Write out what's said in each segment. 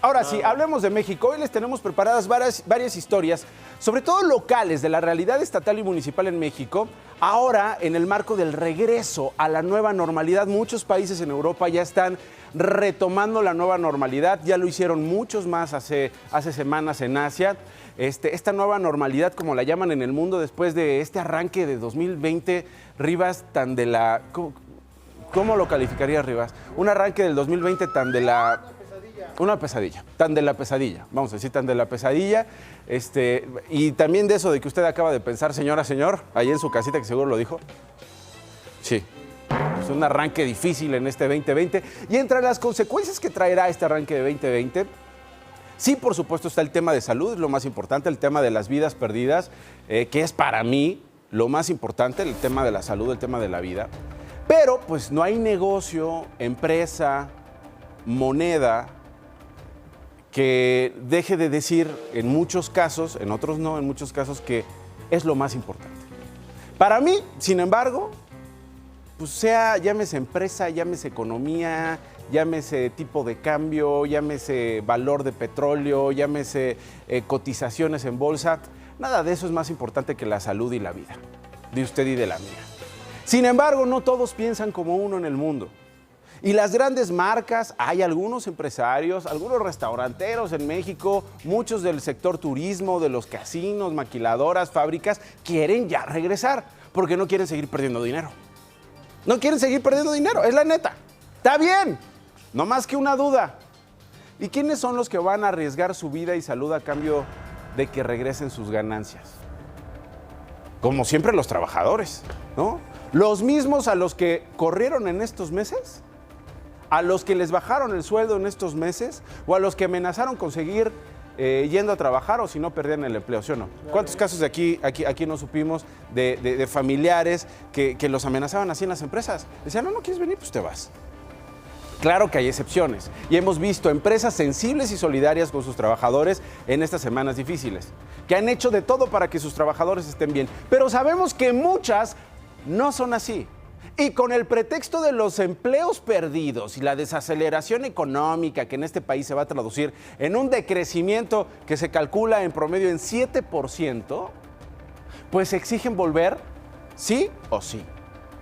Ahora sí, hablemos de México. Hoy les tenemos preparadas varias historias, sobre todo locales, de la realidad estatal y municipal en México. Ahora, en el marco del regreso a la nueva normalidad, muchos países en Europa ya están retomando la nueva normalidad. Ya lo hicieron muchos más hace semanas en Asia. Esta nueva normalidad, como la llaman en el mundo, después de este arranque de 2020, Rivas, tan de la... ¿Cómo lo calificaría, Rivas? Un arranque del 2020 tan de la... Una pesadilla, tan de la pesadilla, vamos a decir, tan de la pesadilla, y también de eso de que usted acaba de pensar, señor, ahí en su casita, que seguro lo dijo. Sí, es un arranque difícil en este 2020, y entre las consecuencias que traerá este arranque de 2020, sí, por supuesto, está el tema de salud, es lo más importante, el tema de las vidas perdidas, que es para mí lo más importante, el tema de la salud, el tema de la vida, pero pues no hay negocio, empresa, moneda, que deje de decir en muchos casos, en otros no, en muchos casos, que es lo más importante. Para mí, sin embargo, pues llámese empresa, llámese economía, llámese tipo de cambio, llámese valor de petróleo, llámese cotizaciones en bolsa, nada de eso es más importante que la salud y la vida, de usted y de la mía. Sin embargo, no todos piensan como uno en el mundo. Y las grandes marcas, hay algunos empresarios, algunos restauranteros en México, muchos del sector turismo, de los casinos, maquiladoras, fábricas, quieren ya regresar porque no quieren seguir perdiendo dinero. No quieren seguir perdiendo dinero, es la neta. Está bien, no más que una duda. ¿Y quiénes son los que van a arriesgar su vida y salud a cambio de que regresen sus ganancias? Como siempre, los trabajadores, ¿no? Los mismos a los que corrieron en estos meses, a los que les bajaron el sueldo en estos meses o a los que amenazaron con seguir yendo a trabajar o si no perdían el empleo, ¿sí o no? ¿Cuántos casos de aquí no supimos de familiares que los amenazaban así en las empresas? Decían, no quieres venir, pues te vas. Claro que hay excepciones y hemos visto empresas sensibles y solidarias con sus trabajadores en estas semanas difíciles, que han hecho de todo para que sus trabajadores estén bien, pero sabemos que muchas no son así. Y con el pretexto de los empleos perdidos y la desaceleración económica que en este país se va a traducir en un decrecimiento que se calcula en promedio en 7%, pues exigen volver sí o sí.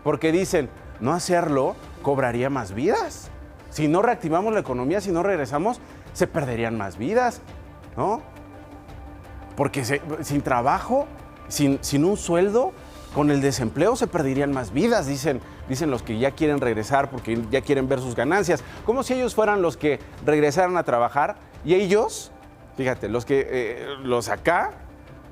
Porque dicen, no hacerlo cobraría más vidas. Si no reactivamos la economía, si no regresamos, se perderían más vidas, ¿no? Porque sin trabajo, sin un sueldo, con el desempleo se perderían más vidas, dicen los que ya quieren regresar porque ya quieren ver sus ganancias. Como si ellos fueran los que regresaran a trabajar y ellos, fíjate, los acá,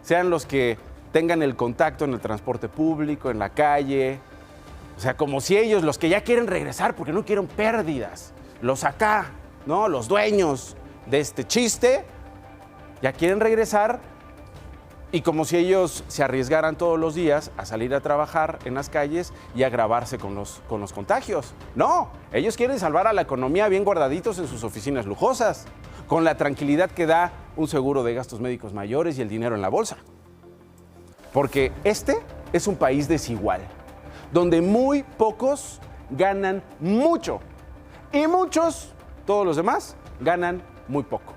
sean los que tengan el contacto en el transporte público, en la calle. O sea, como si ellos, los que ya quieren regresar porque no quieren pérdidas, los acá, ¿no? Los dueños de este chiste, ya quieren regresar. Y como si ellos se arriesgaran todos los días a salir a trabajar en las calles y a agravarse con los contagios. No, ellos quieren salvar a la economía bien guardaditos en sus oficinas lujosas, con la tranquilidad que da un seguro de gastos médicos mayores y el dinero en la bolsa. Porque este es un país desigual, donde muy pocos ganan mucho y muchos, todos los demás, ganan muy poco,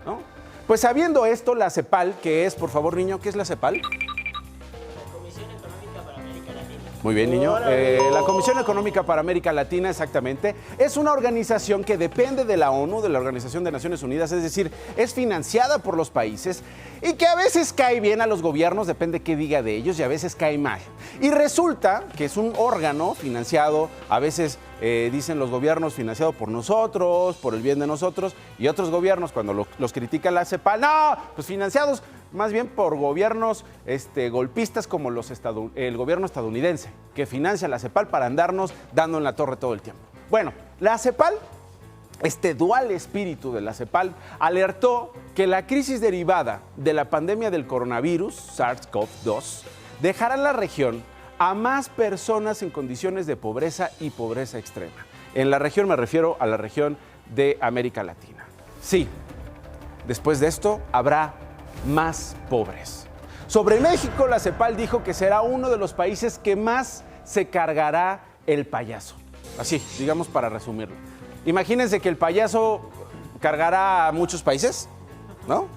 ¿no? Pues sabiendo esto, la CEPAL, que es, por favor, niño, ¿qué es la CEPAL? La Comisión Económica para América Latina. Muy bien, niño. La Comisión Económica para América Latina, exactamente, es una organización que depende de la ONU, de la Organización de Naciones Unidas, es decir, es financiada por los países y que a veces cae bien a los gobiernos, depende qué diga de ellos, y a veces cae mal. Y resulta que es un órgano financiado, a veces dicen los gobiernos financiado por nosotros, por el bien de nosotros, y otros gobiernos cuando los critica la CEPAL, no, pues financiados más bien por gobiernos golpistas como el gobierno estadounidense, que financia la CEPAL para andarnos dando en la torre todo el tiempo. Bueno, la CEPAL, este dual espíritu de la CEPAL, alertó que la crisis derivada de la pandemia del coronavirus, SARS-CoV-2, dejará en la región a más personas en condiciones de pobreza y pobreza extrema. En la región me refiero a la región de América Latina. Sí, después de esto habrá más pobres. Sobre México, la CEPAL dijo que será uno de los países que más se cargará el payaso. Así, digamos para resumirlo. Imagínense que el payaso cargará a muchos países, ¿no?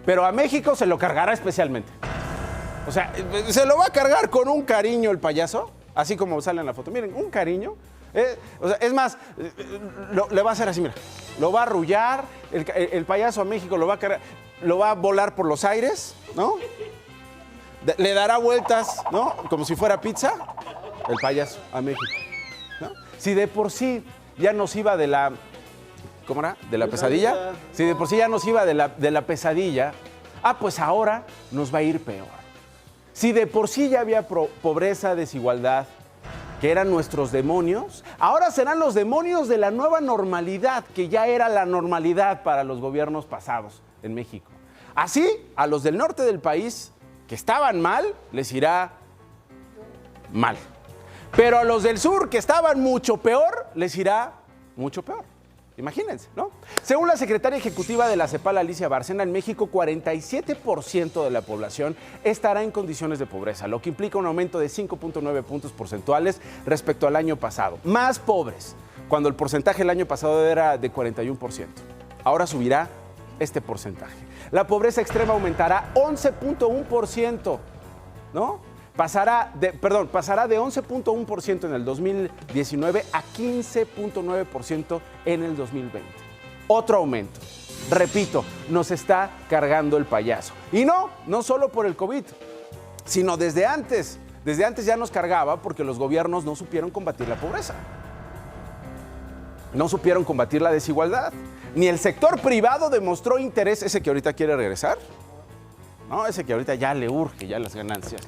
Pero a México se lo cargará especialmente. O sea, se lo va a cargar con un cariño el payaso, así como sale en la foto. Miren, un cariño. O sea, es más, le va a hacer así, mira. Lo va a arrullar, el payaso a México lo va a cargar, lo va a volar por los aires, ¿no? Le dará vueltas, ¿no? Como si fuera pizza, el payaso a México, ¿no? Si de por sí ya nos iba de la... ¿Cómo era? ¿De la pesadilla? Si de por sí ya nos iba de la pesadilla, pues ahora nos va a ir peor. Si de por sí ya había pobreza, desigualdad, que eran nuestros demonios, ahora serán los demonios de la nueva normalidad, que ya era la normalidad para los gobiernos pasados en México. Así, a los del norte del país, que estaban mal, les irá mal. Pero a los del sur, que estaban mucho peor, les irá mucho peor. Imagínense, ¿no? Según la secretaria ejecutiva de la CEPAL, Alicia Bárcena, en México 47% de la población estará en condiciones de pobreza, lo que implica un aumento de 5.9 puntos porcentuales respecto al año pasado. Más pobres, cuando el porcentaje el año pasado era de 41%. Ahora subirá este porcentaje. La pobreza extrema aumentará 11.1%, ¿no? Pasará de 11.1% en el 2019 a 15.9% en el 2020. Otro aumento. Repito, nos está cargando el payaso. Y no solo por el COVID, sino desde antes. Desde antes ya nos cargaba porque los gobiernos no supieron combatir la pobreza. No supieron combatir la desigualdad. Ni el sector privado demostró interés, ese que ahorita quiere regresar. No, ese que ahorita ya le urge ya las ganancias,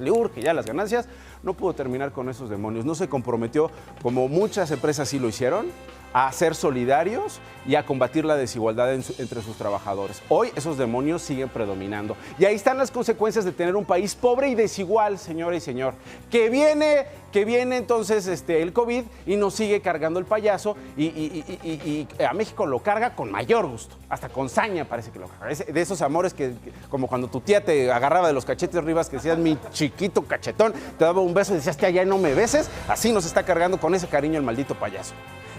no pudo terminar con esos demonios, no se comprometió, como muchas empresas sí lo hicieron, a ser solidarios y a combatir la desigualdad entre sus trabajadores. Hoy esos demonios siguen predominando. Y ahí están las consecuencias de tener un país pobre y desigual, señora y señor. Que viene entonces el COVID y nos sigue cargando el payaso y a México lo carga con mayor gusto. Hasta con saña parece que lo carga. De esos amores que como cuando tu tía te agarraba de los cachetes arriba, que decías, mi chiquito cachetón, te daba un beso y decías, tía, ya no me beses. Así nos está cargando con ese cariño el maldito payaso.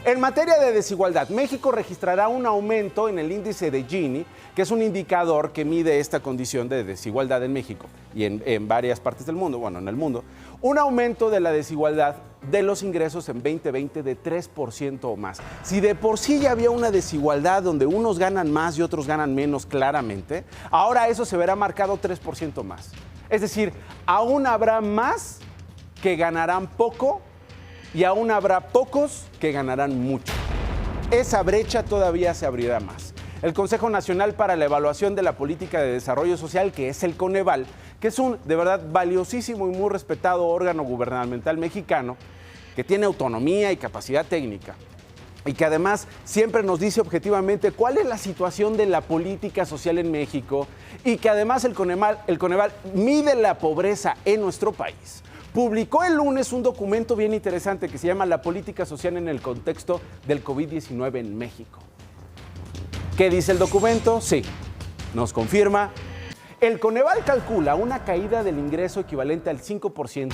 En materia de desigualdad, México registrará un aumento en el índice de Gini, que es un indicador que mide esta condición de desigualdad en México y en varias partes del mundo, en el mundo, un aumento de la desigualdad de los ingresos en 2020 de 3% o más. Si de por sí ya había una desigualdad donde unos ganan más y otros ganan menos claramente, ahora eso se verá marcado 3% más. Es decir, aún habrá más que ganarán poco y aún habrá pocos que ganarán mucho. Esa brecha todavía se abrirá más. El Consejo Nacional para la Evaluación de la Política de Desarrollo Social, que es el Coneval, que es un de verdad valiosísimo y muy respetado órgano gubernamental mexicano, que tiene autonomía y capacidad técnica, y que además siempre nos dice objetivamente cuál es la situación de la política social en México, y que además el Coneval mide la pobreza en nuestro país. Publicó el lunes un documento bien interesante que se llama La política social en el contexto del COVID-19 en México. ¿Qué dice el documento? Sí, nos confirma. El Coneval calcula una caída del ingreso equivalente al 5%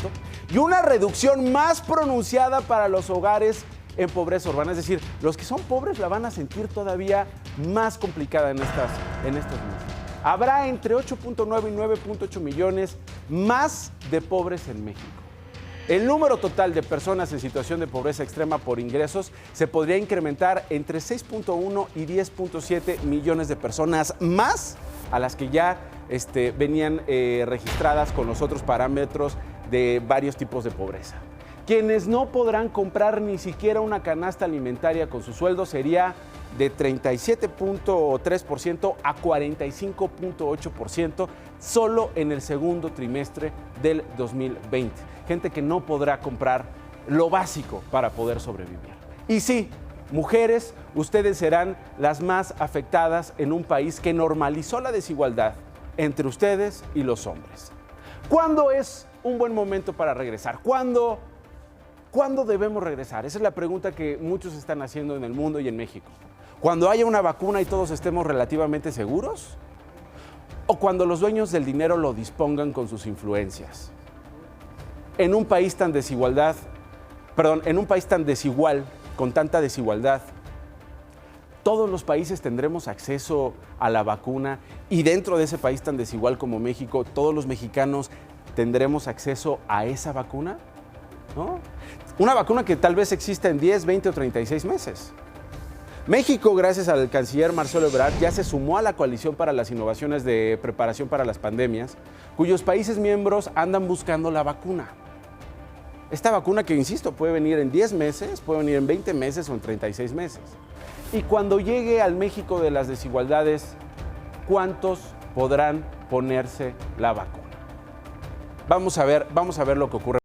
y una reducción más pronunciada para los hogares en pobreza urbana. Es decir, los que son pobres la van a sentir todavía más complicada en estos meses. Habrá entre 8.9 y 9.8 millones más de pobres en México. El número total de personas en situación de pobreza extrema por ingresos se podría incrementar entre 6.1 y 10.7 millones de personas más a las que ya venían registradas con los otros parámetros de varios tipos de pobreza. Quienes no podrán comprar ni siquiera una canasta alimentaria con su sueldo sería de 37.3% a 45.8% solo en el segundo trimestre del 2020. Gente que no podrá comprar lo básico para poder sobrevivir. Y sí, mujeres, ustedes serán las más afectadas en un país que normalizó la desigualdad entre ustedes y los hombres. ¿Cuándo es un buen momento para regresar? ¿Cuándo debemos regresar? Esa es la pregunta que muchos están haciendo en el mundo y en México. ¿Cuando haya una vacuna y todos estemos relativamente seguros? ¿O cuando los dueños del dinero lo dispongan con sus influencias? En un país tan desigual, con tanta desigualdad, ¿Todos los países tendremos acceso a la vacuna? Y dentro de ese país tan desigual como México, ¿todos los mexicanos tendremos acceso a esa vacuna? ¿No? Una vacuna que tal vez exista en 10, 20 o 36 meses. México, gracias al canciller Marcelo Ebrard, ya se sumó a la coalición para las innovaciones de preparación para las pandemias, cuyos países miembros andan buscando la vacuna. Esta vacuna que, insisto, puede venir en 10 meses, puede venir en 20 meses o en 36 meses. Y cuando llegue al México de las desigualdades, ¿cuántos podrán ponerse la vacuna? Vamos a ver lo que ocurre.